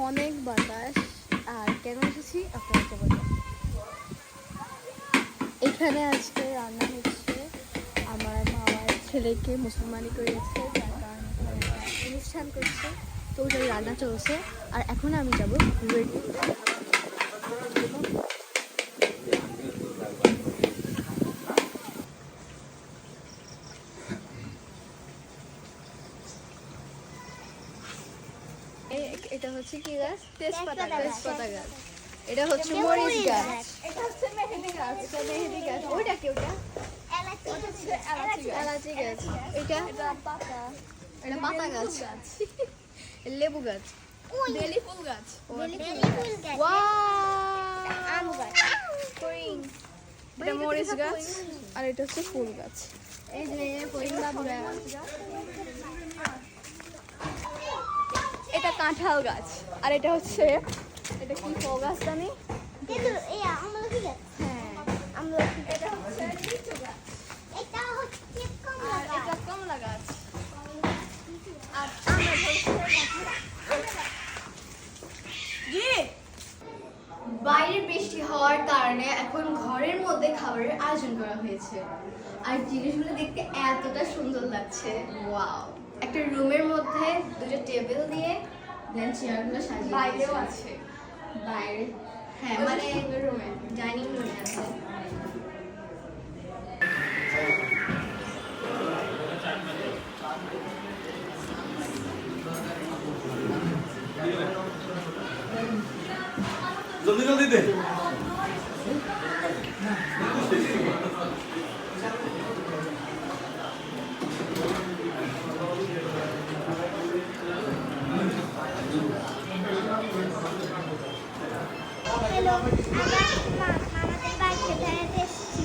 অনেক বাতাস। আর কেন এসেছি আপনাকে বলবো। এখানে আজকে রান্না হচ্ছে, আমার মামার ছেলেকে মুসলমানি করেছে, যার কারণে অনুষ্ঠান করছে, তো ওটাই রান্না চলছে। আর এখন আমি যাবো রেডি। এটা হচ্ছে কি গাছ? তেজপাতা গাছ। এটা হচ্ছে মরিচ গাছ। এটা হচ্ছে মেহেদি গাছ। ওইটা কি? ওটা এলাচি গাছ। এটা পাতা। এটা পাতা গাছ। লেবু গাছ। বেলি ফুল গাছ। আম গাছ। এটা মরিচ গাছ। আর এটা হচ্ছে ফুল গাছ। এই যে এটা কাঁঠাল গাছ। আর এটা হচ্ছে, এটা কি ফল গাছ জানি? কমলা গাছ। আর বাইরে বৃষ্টি হওয়ার কারণে এখন ঘরের মধ্যে খাবারের আয়োজন করা হয়েছে। আর জিনিসগুলো দেখতে এতটা সুন্দর লাগছে, ওয়াও। একটা রুমের মধ্যে দুটো টেবিল দিয়ে দেন চেয়ারগুলো সাজিয়ে বাইরেও আছে। বাইরে হ্যাঁ, মানে রুমে, ডাইনিং রুমে আছে। জলদি জলদি দে। Hello, মামাদের বাড়িতে বেড়াতে এসেছি।